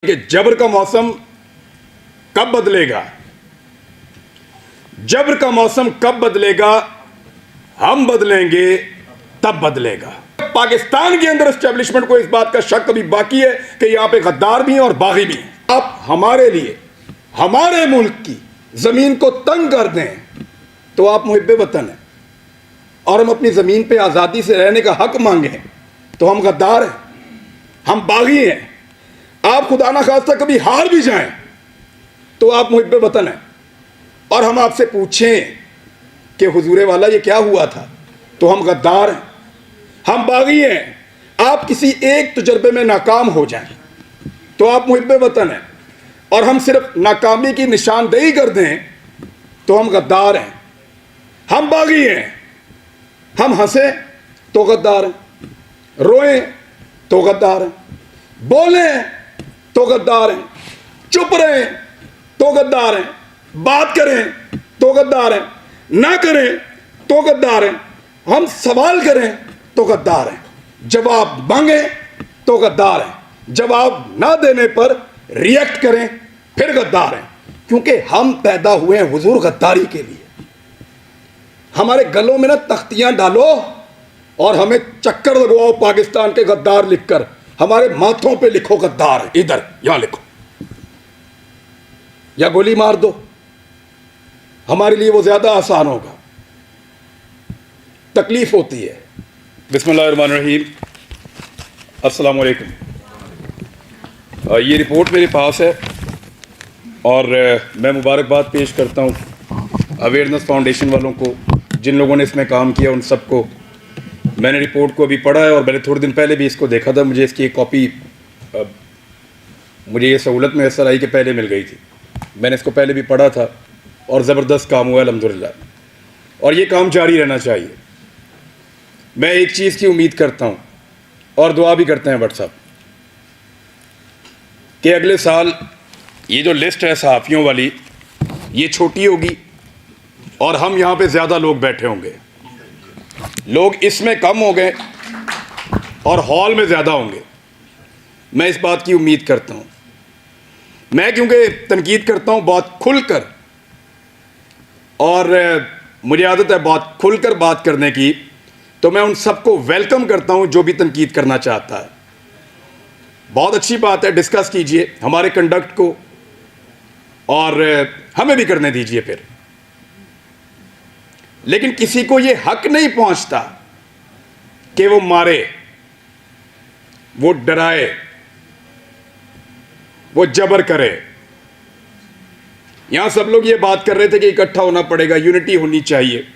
कि जबर का मौसम कब बदलेगा, जबर का मौसम कब बदलेगा, हम बदलेंगे तब बदलेगा। पाकिस्तान के अंदर एस्टेब्लिशमेंट को इस बात का शक अभी बाकी है कि यहां पे गद्दार भी हैं और बागी भी हैं। आप हमारे लिए हमारे मुल्क की जमीन को तंग कर दें तो आप मुहिब्बे वतन हैं, और हम अपनी जमीन पे आज़ादी से रहने का हक मांगें तो हम गद्दार हैं, हम बागी हैं। आप खुदा ना खास्ता कभी हार भी जाएं तो आप मुहिब्बे वतन हैं, और हम आपसे पूछें कि हुजूरे वाला ये क्या हुआ था तो हम गद्दार हैं, हम बागी हैं। आप किसी एक तजर्बे में नाकाम हो जाएं तो आप मुहिब्बे वतन हैं, और हम सिर्फ नाकामी की निशानदेही कर दें तो हम गद्दार हैं, हम बागी हैं। हम हंसें तो गद्दार हैं, रोएं तो गद्दार हैं, बोलें तो गद्दार हैं, चुप रहें तो गद्दार हैं, बात करें तो गद्दार हैं, ना करें तो गद्दार हैं, हम सवाल करें तो गद्दार हैं, जवाब मांगें तो गद्दार हैं, जवाब ना देने पर रिएक्ट करें फिर गद्दार हैं। क्योंकि हम पैदा हुए हैं हुजूर गद्दारी के लिए। हमारे गलों में ना तख्तियां डालो और हमें चक्कर लगवाओ पाकिस्तान के गद्दार लिखकर, हमारे माथों पे लिखो गद्दार, इधर यहां लिखो, या गोली मार दो, हमारे लिए वो ज्यादा आसान होगा। तकलीफ होती है। बिस्मिल्लाहिर्रहमानिर्रहीम, अस्सलाम वालेकुम। ये रिपोर्ट मेरे पास है और मैं मुबारकबाद पेश करता हूँ अवेयरनेस फाउंडेशन वालों को, जिन लोगों ने इसमें काम किया उन सबको। मैंने रिपोर्ट को अभी पढ़ा है और मैंने थोड़े दिन पहले भी इसको देखा था। मुझे इसकी एक कॉपी, मुझे ये सहूलत मैसर आई कि पहले मिल गई थी। मैंने इसको पहले भी पढ़ा था और ज़बरदस्त काम हुआ अल्हम्दुलिल्लाह, और ये काम जारी रहना चाहिए। मैं एक चीज़ की उम्मीद करता हूँ और दुआ भी करते हैं भट्ट साहब कि अगले साल ये जो लिस्ट है सहाफ़ियों वाली, ये छोटी होगी और हम यहाँ पे ज़्यादा लोग बैठे होंगे। लोग इसमें कम हो गए और हॉल में ज़्यादा होंगे। मैं इस बात की उम्मीद करता हूँ। मैं क्योंकि तनकीद करता हूँ बहुत खुलकर, और मुझे आदत है बहुत खुलकर बात करने की, तो मैं उन सबको वेलकम करता हूँ जो भी तनकीद करना चाहता है। बहुत अच्छी बात है, डिस्कस कीजिए हमारे कंडक्ट को और हमें भी करने दीजिए फिर। लेकिन किसी को यह हक नहीं पहुंचता कि वो मारे, वो डराए, वो जबर करे। यहां सब लोग ये बात कर रहे थे कि इकट्ठा होना पड़ेगा, यूनिटी होनी चाहिए।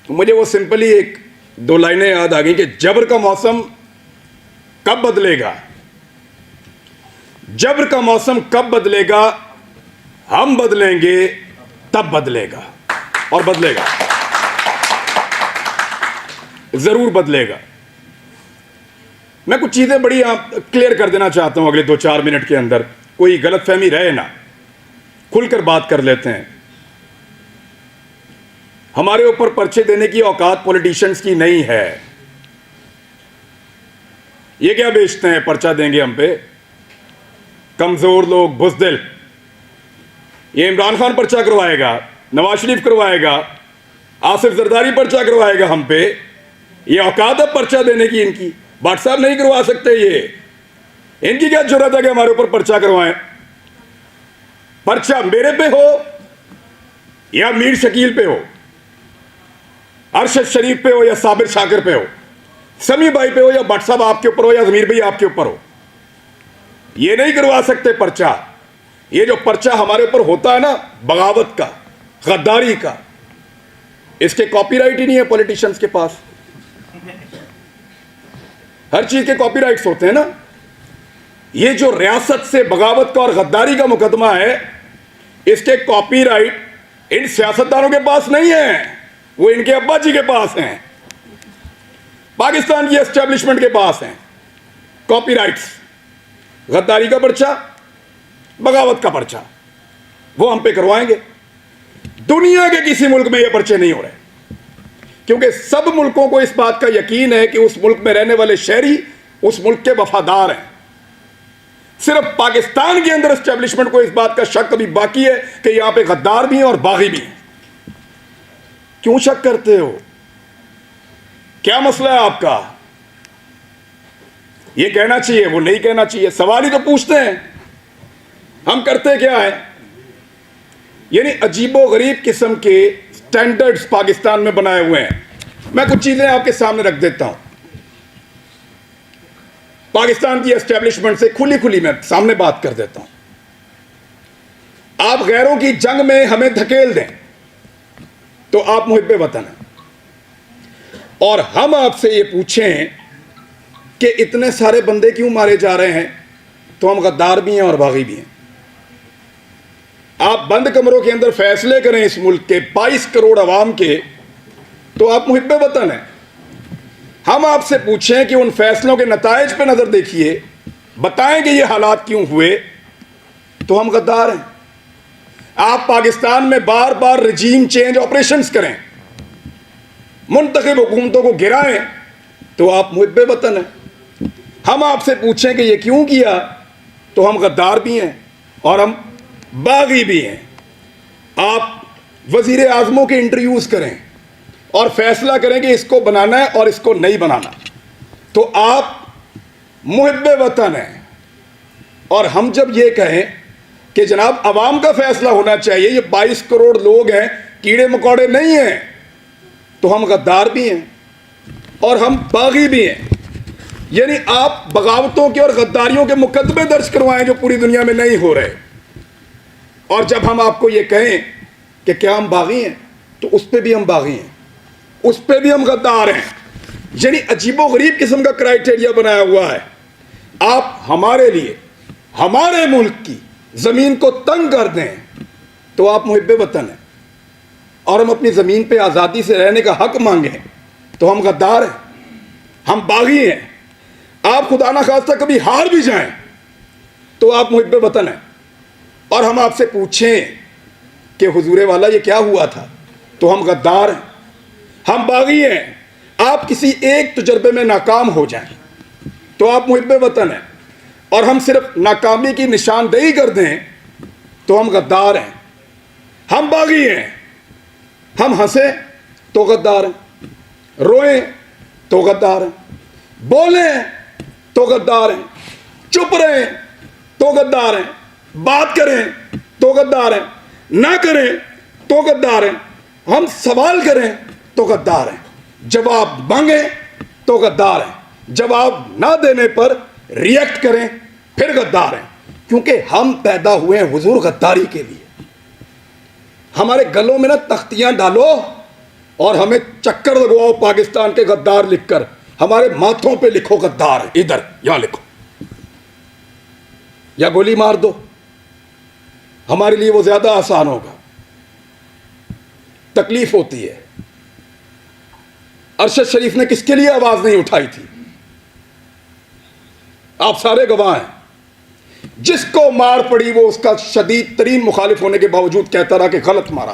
तो मुझे वो सिंपली एक दो लाइनें याद आ गई कि जबर का मौसम कब बदलेगा, जबर का मौसम कब बदलेगा, हम बदलेंगे तब बदलेगा, और बदलेगा, जरूर बदलेगा। मैं कुछ चीजें बड़ी क्लियर कर देना चाहता हूं अगले 2-4 मिनट के अंदर, कोई गलतफहमी रहे ना, खुलकर बात कर लेते हैं। हमारे ऊपर पर्चे देने की औकात पॉलिटिशियंस की नहीं है। ये क्या बेचते हैं, पर्चा देंगे हम पे, कमजोर लोग, बुज़दिल। ये इमरान खान पर्चा करवाएगा, नवाज शरीफ करवाएगा, आसिफ जरदारी पर्चा करवाएगा हम पे। ये औकात है पर्चा देने की इनकी? भट्ट साहब नहीं करवा सकते। ये इनकी क्या जरूरत है कि हमारे ऊपर पर्चा करवाएं? पर्चा मेरे पे हो या मीर शकील पे हो, अरशद शरीफ पे हो या साबिर शाकिर पे हो, समी भाई पे हो या भट्ट साहब आपके ऊपर हो या जमीर भाई आपके ऊपर हो, ये नहीं करवा सकते पर्चा। ये जो पर्चा हमारे ऊपर होता है ना, बगावत का, गद्दारी का, इसके कॉपीराइट ही नहीं है पॉलिटिशियंस के पास। हर चीज के कॉपीराइट्स होते हैं ना। ये जो रियासत से बगावत का और गद्दारी का मुकदमा है, इसके कॉपीराइट इन सियासतदानों के पास नहीं है, वो इनके अब्बा जी के पास हैं, पाकिस्तान की एस्टेब्लिशमेंट के पास हैं कॉपीराइट्स। गद्दारी का पर्चा, बगावत का पर्चा, वो हम पे करवाएंगे। दुनिया के किसी मुल्क में ये पर्चे नहीं हो रहे, क्योंकि सब मुल्कों को इस बात का यकीन है कि उस मुल्क में रहने वाले शहरी उस मुल्क के वफादार हैं। सिर्फ पाकिस्तान के अंदर एस्टेब्लिशमेंट को इस बात का शक अभी बाकी है कि यहां पे गद्दार भी हैं और बागी भी हैं। क्यों शक करते हो? क्या मसला है आपका? ये कहना चाहिए, वो नहीं कहना चाहिए, सवाल ही तो पूछते हैं। हम करते क्या है? यानी अजीबो गरीब किस्म के स्टैंडर्ड्स पाकिस्तान में बनाए हुए हैं। मैं कुछ चीजें आपके सामने रख देता हूं। पाकिस्तान की एस्टेब्लिशमेंट से खुली खुली मैं सामने बात कर देता हूं। आप गैरों की जंग में हमें धकेल दें तो आप मुहिब्बे वतन हैं, और हम आपसे ये पूछें कि इतने सारे बंदे क्यों मारे जा रहे हैं, तो हम गद्दार भी हैं और बागी भी हैं। आप बंद कमरों के अंदर फैसले करें इस मुल्क के 22 करोड़ अवाम के, तो आप मुहिब्बे वतन हैं। हम आपसे पूछें कि उन फैसलों के नताइज पे नजर देखिए, बताएं कि ये हालात क्यों हुए, तो हम गद्दार हैं। आप पाकिस्तान में बार बार रजीम चेंज ऑपरेशंस करें, मुंतखब हुकूमतों को गिराएं, तो आप मुहिब्बे वतन हैं। हम आपसे पूछें कि ये क्यों किया, तो हम गद्दार भी हैं और हम बागी भी हैं। आप वजीर आजमों के इंटरव्यूज करें और फैसला करें कि इसको बनाना है और इसको नहीं बनाना, तो आप मुहिब्बे वतन हैं। और हम जब ये कहें कि जनाब अवाम का फैसला होना चाहिए, ये 22 करोड़ लोग हैं, कीड़े मकोड़े नहीं हैं, तो हम गद्दार भी हैं और हम बागी भी हैं। यानी आप बगावतों के और गद्दारियों के मुकदमे दर्ज करवाएं जो पूरी दुनिया में नहीं हो रहे, और जब हम आपको ये कहें कि क्या हम बागी हैं, तो उस पर भी हम बागी हैं, उस पर भी हम गद्दार हैं। यानी अजीबो गरीब किस्म का क्राइटेरिया बनाया हुआ है। आप हमारे लिए, हमारे मुल्क की जमीन को तंग कर दें, तो आप मुहिब्बे वतन हैं, और हम अपनी जमीन पे आज़ादी से रहने का हक मांगें, तो हम गद्दार हैं, हम बागी हैं। आप खुदा ना खास्ता कभी हार भी जाएं, तो आप मुहिब्बे वतन हैं। और हम आपसे पूछें कि हुजूरे वाला ये क्या हुआ था, तो हम गद्दार हैं, हम बागी हैं। आप किसी एक तजर्बे में नाकाम हो जाएं, तो आप मुहिब्बे वतन हैं, और हम सिर्फ नाकामी की निशानदेही कर दें, तो हम गद्दार हैं, हम बागी हैं। हम हंसे तो गद्दार हैं, रोएं तो गद्दार हैं, बोलें तो गद्दार हैं, चुप रहें तो गद्दार हैं, बात करें तो गद्दार हैं, ना करें तो गद्दार हैं, हम सवाल करें तो गद्दार हैं, जवाब मांगे तो गद्दार हैं, जवाब ना देने पर रिएक्ट करें फिर गद्दार हैं। क्योंकि हम पैदा हुए हैं हुजूर गद्दारी के लिए। हमारे गलों में ना तख्तियां डालो और हमें चक्कर लगवाओ पाकिस्तान के गद्दार लिखकर, हमारे माथों पे लिखो गद्दार, इधर यहां लिखो, या गोली मार दो, हमारे लिए वो ज्यादा आसान होगा। तकलीफ होती है। अरशद शरीफ ने किसके लिए आवाज नहीं उठाई थी? आप सारे गवाह हैं। जिसको मार पड़ी वो उसका शदीद तरीन मुखालिफ होने के बावजूद कहता रहा कि गलत मारा,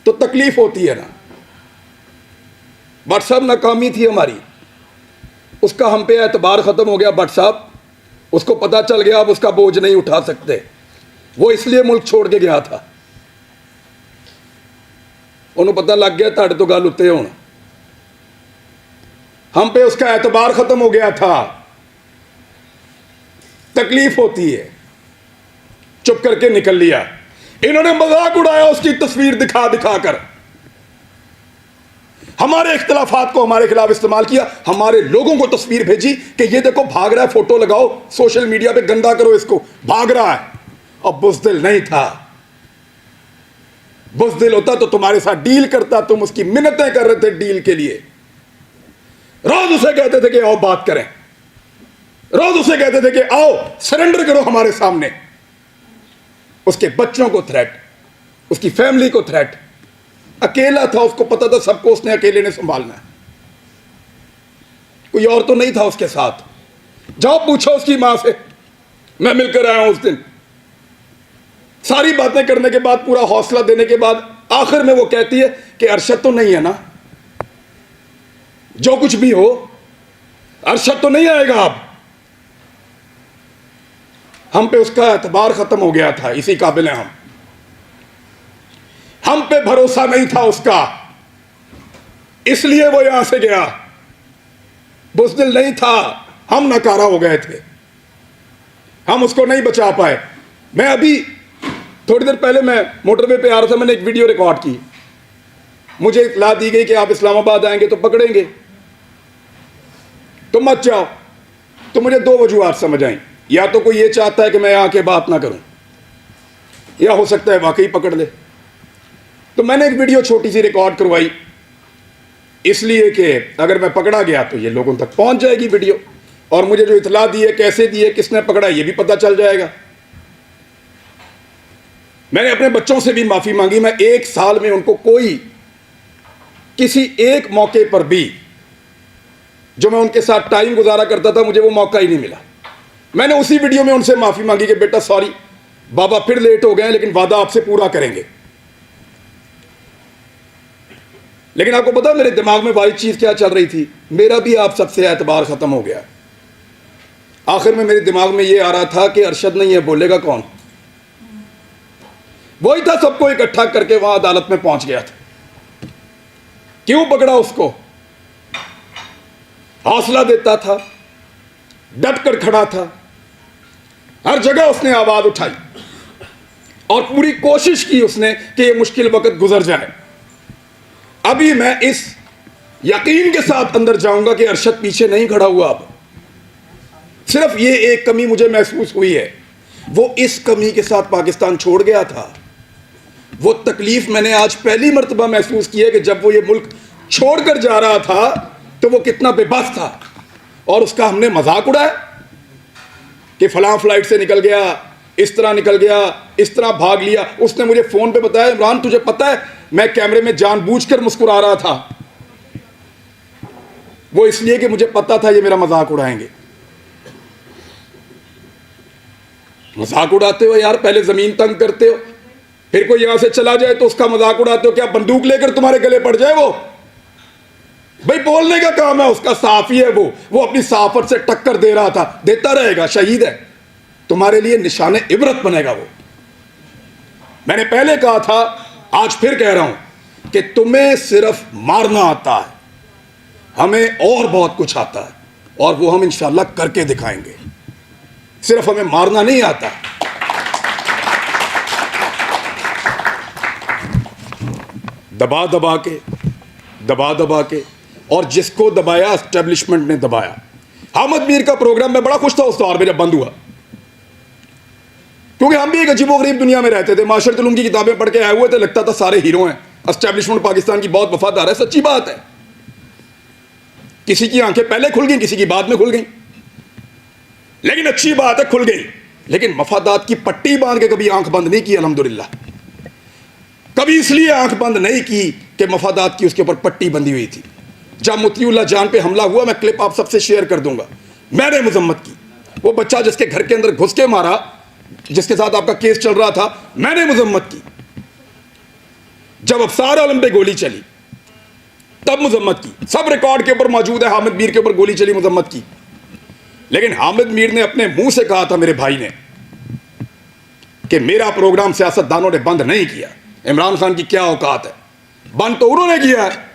तो तकलीफ होती है ना। भट्ट साहब नाकामी थी हमारी, उसका हम पे एतबार खत्म हो गया। भट्ट साहब, उसको पता चल गया अब उसका बोझ नहीं उठा सकते, वो इसलिए मुल्क छोड़ के गया था। उन्हें पता लग गया ताड़े तो गल उत्ते होना, हम पे उसका एतबार खत्म हो गया था। तकलीफ होती है, चुप करके निकल लिया। इन्होंने मजाक उड़ाया उसकी तस्वीर दिखा दिखा कर, हमारे इख्तिलाफात को हमारे खिलाफ इस्तेमाल किया, हमारे लोगों को तस्वीर भेजी कि ये देखो भाग रहा है, फोटो लगाओ सोशल मीडिया पे, गंदा करो इसको, भाग रहा है। और बुज़दिल नहीं था, बुज़दिल होता तो तुम्हारे साथ डील करता, तुम उसकी मिन्नतें कर रहे थे डील के लिए। रोज उसे कहते थे कि आओ बात करें, रोज उसे कहते थे कि आओ सरेंडर करो हमारे सामने। उसके बच्चों को थ्रेट, उसकी फैमिली को थ्रेट। अकेला था, उसको पता था सबको उसने अकेले ने संभालना है, कोई और तो नहीं था उसके साथ। जाओ पूछो उसकी मां से, मैं मिलकर आया हूं उस दिन। सारी बातें करने के बाद, पूरा हौसला देने के बाद, आखिर में वो कहती है कि अरशद तो नहीं है ना, जो कुछ भी हो अरशद तो नहीं आएगा अब। हम पे उसका एतबार खत्म हो गया था, इसी काबिल हैं हम पे भरोसा नहीं था उसका, इसलिए वो यहां से गया। बुज़दिल नहीं था, हम नकारा हो गए थे, हम उसको नहीं बचा पाए। मैं अभी थोड़ी देर पहले मैं मोटरवे पे आ रहा था, मैंने एक वीडियो रिकॉर्ड की। मुझे इत्तला दी गई कि आप इस्लामाबाद आएंगे तो पकड़ेंगे, तो मत जाओ। तो मुझे दो वजूहात समझ आई, या तो कोई ये चाहता है कि मैं आके बात ना करूं, या हो सकता है वाकई पकड़ ले। तो मैंने एक वीडियो छोटी सी रिकॉर्ड करवाई, इसलिए कि अगर मैं पकड़ा गया तो ये लोगों तक पहुंच जाएगी वीडियो, और मुझे जो इत्तला दी है, कैसे दी है, किसने पकड़ा, ये भी पता चल जाएगा। मैंने अपने बच्चों से भी माफी मांगी। मैं 1 साल में उनको कोई किसी एक मौके पर भी जो मैं उनके साथ टाइम गुजारा करता था, मुझे वो मौका ही नहीं मिला। मैंने उसी वीडियो में उनसे माफी मांगी कि बेटा सॉरी, बाबा फिर लेट हो गए, लेकिन वादा आपसे पूरा करेंगे। लेकिन आपको पता मेरे दिमाग में वाली चीज क्या चल रही थी, मेरा भी आप सबसे एतबार खत्म हो गया। आखिर में मेरे दिमाग में ये आ रहा था कि अरशद नहीं है, बोलेगा कौन। वही था, सबको इकट्ठा करके वहां अदालत में पहुंच गया था। क्यों पकड़ा उसको? हौसला देता था, डट कर खड़ा था, हर जगह उसने आवाज उठाई और पूरी कोशिश की उसने कि ये मुश्किल वक्त गुजर जाए। अभी मैं इस यकीन के साथ अंदर जाऊंगा कि अरशद पीछे नहीं खड़ा हुआ। अब सिर्फ ये एक कमी मुझे महसूस हुई है, वो इस कमी के साथ पाकिस्तान छोड़ गया था। वो तकलीफ मैंने आज पहली मर्तबा महसूस की है कि जब वो ये मुल्क छोड़कर जा रहा था तो वो कितना बेबस था, और उसका हमने मजाक उड़ाया कि फलां फ्लाइट से निकल गया, इस तरह निकल गया, इस तरह भाग लिया। उसने मुझे फोन पे बताया, इमरान तुझे पता है मैं कैमरे में जानबूझकर मुस्कुरा रहा था, वो इसलिए कि मुझे पता था ये मेरा मजाक उड़ाएंगे। मजाक उड़ाते हो यार, पहले जमीन तंग करते हो, फिर कोई यहां से चला जाए तो उसका मजाक उड़ाते हो। क्या बंदूक लेकर तुम्हारे गले पड़ जाए वो? भाई बोलने का काम है उसका, साफी है वो अपनी साफत से टक्कर दे रहा था, देता रहेगा, शहीद है, तुम्हारे लिए निशाने इबरत बनेगा वो। मैंने पहले कहा था, आज फिर कह रहा हूं कि तुम्हें सिर्फ मारना आता है, हमें और बहुत कुछ आता है, और वो हम इंशाल्लाह करके दिखाएंगे। सिर्फ हमें मारना नहीं आता। दबा दबा के और जिसको दबाया एस्टेब्लिशमेंट ने दबाया। हामिद मीर का प्रोग्राम में बड़ा खुश था उस दौर में जब बंद हुआ, क्योंकि हम भी एक अजीबोगरीब दुनिया में रहते थे। माशरत उलूम की किताबें पढ़ के आए हुए थे, लगता था सारे हीरो हैं, एस्टेब्लिशमेंट पाकिस्तान की बहुत वफादार है। सच्ची बात है, किसी की आंखें पहले खुल गई, किसी की बाद में खुल गई, लेकिन अच्छी बात है खुल गई। लेकिन मफादात की पट्टी बांध के कभी आंख बंद नहीं की, अल्हम्दुलिल्लाह। कभी इसलिए आंख बंद नहीं की कि मफादात की उसके ऊपर पट्टी बंधी हुई थी। जब मुतीउल्लाह जान पे हमला हुआ, मैं क्लिप आप सबसे शेयर कर दूंगा, मैंने मजम्मत की। वो बच्चा जिसके घर के अंदर घुस के मारा, जिसके साथ आपका केस चल रहा था, मैंने मजम्मत की। जब अफसार आलम पे गोली चली तब मजम्मत की, सब रिकॉर्ड के ऊपर मौजूद है। हामिद मीर के ऊपर गोली चली, मजम्मत की। लेकिन हामिद मीर ने अपने मुंह से कहा था, मेरे भाई ने, कि मेरा प्रोग्राम सियासतदानों ने बंद नहीं किया। इमरान खान की क्या औकात है, बंद तो उन्होंने किया है।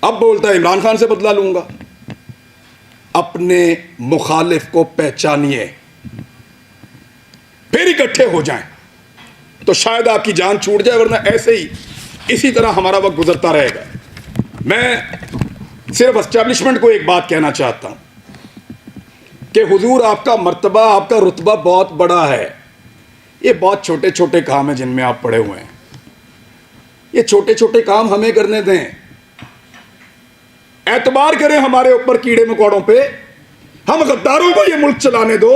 अब बोलता है इमरान खान से बदला लूंगा। अपने मुखालिफ को पहचानिए, फिर इकट्ठे हो जाएं, तो शायद आपकी जान छूट जाए, वरना ऐसे ही इसी तरह हमारा वक्त गुजरता रहेगा। मैं सिर्फ एस्टेब्लिशमेंट को एक बात कहना चाहता हूं कि हुजूर आपका मर्तबा, आपका रुतबा बहुत बड़ा है। ये बहुत छोटे छोटे काम हैं जिनमें आप पड़े हुए हैं। ये छोटे छोटे काम हमें करने दें, एतबार करें हमारे ऊपर कीड़े मकोड़ों पे, हम गद्दारों को ये मुल्क चलाने दो।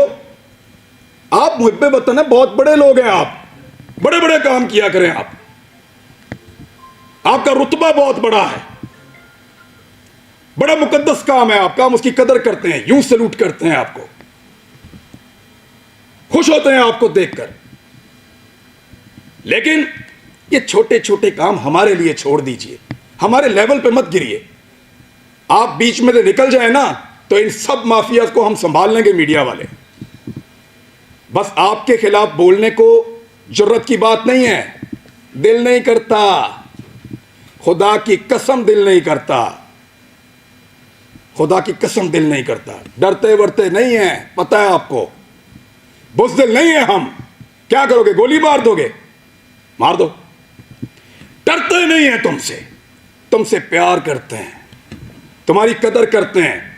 आप मुहिब्बे वतन है, बहुत बड़े लोग हैं आप, बड़े बड़े काम किया करें आप, आपका रुतबा बहुत बड़ा है, बड़ा मुकद्दस काम है आपका, हम उसकी कदर करते हैं, यूं सलूट करते हैं आपको, खुश होते हैं आपको देखकर। लेकिन ये छोटे छोटे काम हमारे लिए छोड़ दीजिए, हमारे लेवल पे मत गिरिए। आप बीच में से निकल जाए ना, तो इन सब माफिया को हम संभाल लेंगे, मीडिया वाले। बस आपके खिलाफ बोलने को जरूरत की बात नहीं है, दिल नहीं करता, खुदा की कसम दिल नहीं करता, खुदा की कसम दिल नहीं करता। डरते वरते नहीं है, पता है आपको, बुज़दिल नहीं है हम। क्या करोगे, गोली मार दोगे, मार दो। डरते नहीं है तुमसे, तुमसे प्यार करते हैं, तुम्हारी कदर करते हैं।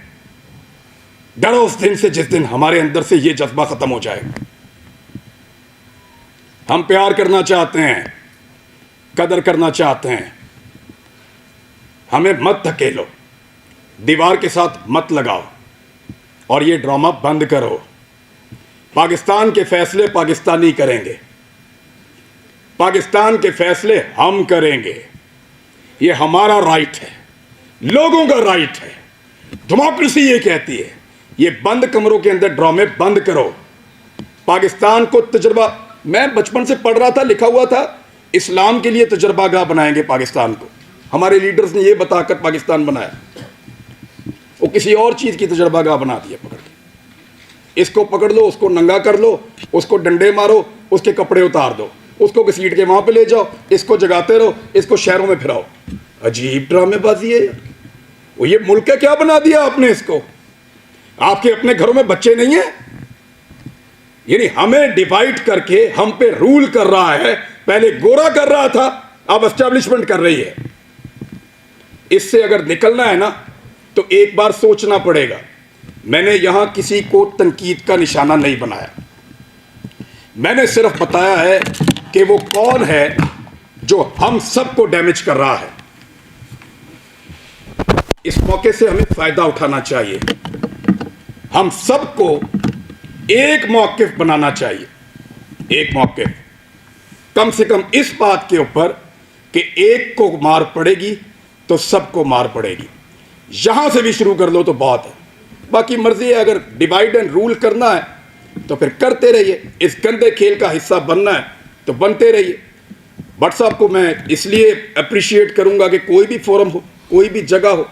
डरो उस दिन से जिस दिन हमारे अंदर से यह जज्बा खत्म हो जाएगा। हम प्यार करना चाहते हैं, कदर करना चाहते हैं, हमें मत धकेलो, दीवार के साथ मत लगाओ और ये ड्रामा बंद करो। पाकिस्तान के फैसले पाकिस्तानी करेंगे, पाकिस्तान के फैसले हम करेंगे। ये हमारा राइट है, लोगों का राइट है, डेमोक्रेसी ये कहती है। ये बंद कमरों के अंदर ड्रामे बंद करो। पाकिस्तान को तजर्बा, मैं बचपन से पढ़ रहा था, लिखा हुआ था इस्लाम के लिए तजर्बागाह बनाएंगे पाकिस्तान को। हमारे लीडर्स ने ये बताकर पाकिस्तान बनाया, वो किसी और चीज़ की तजर्बागाह बना दिया पकड़ के। इसको पकड़ लो, उसको नंगा कर लो, उसको डंडे मारो, उसके कपड़े उतार दो, उसको घसीट के वहाँ पे ले जाओ, इसको जगाते रहो, इसको शहरों में फिराओ। अजीब ड्रामेबाजी है। वो ये मुल्क क्या बना दिया आपने इसको? आपके अपने घरों में बच्चे नहीं हैं? यानी हमें डिवाइड करके हम पे रूल कर रहा है। पहले गोरा कर रहा था, अब एस्टेब्लिशमेंट कर रही है। इससे अगर निकलना है ना तो एक बार सोचना पड़ेगा। मैंने यहां किसी को तनकीद का निशाना नहीं बनाया, मैंने सिर्फ बताया है कि वो कौन है जो हम सबको डैमेज कर रहा है। इस मौके से हमें फायदा उठाना चाहिए, हम सबको एक मौक़िफ़ बनाना चाहिए। एक मौक़िफ़ कम से कम इस बात के ऊपर कि एक को मार पड़ेगी तो सबको मार पड़ेगी। यहां से भी शुरू कर लो तो बहुत है, बाकी मर्जी है। अगर डिवाइड एंड रूल करना है तो फिर करते रहिए, इस गंदे खेल का हिस्सा बनना है तो बनते रहिए। भट्ट साहब को मैं इसलिए अप्रिशिएट करूंगा कि कोई भी फोरम हो, कोई भी जगह हो,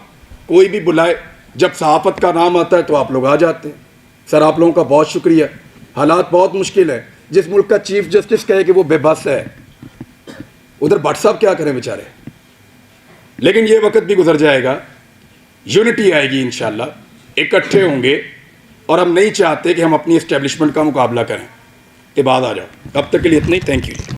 कोई भी बुलाए, जब सहाफ़त का नाम आता है तो आप लोग आ जाते हैं। सर आप लोगों का बहुत शुक्रिया। हालात बहुत मुश्किल है। जिस मुल्क का चीफ जस्टिस कहे कि वो बेबस है, उधर भट्ट साहब क्या करें बेचारे। लेकिन ये वक्त भी गुजर जाएगा, यूनिटी आएगी इंशाल्लाह, इकट्ठे होंगे। और हम नहीं चाहते कि हम अपनी एस्टेब्लिशमेंट का मुकाबला करें। इबाद आ जाओ। अब तक के लिए इतना ही, थैंक यू।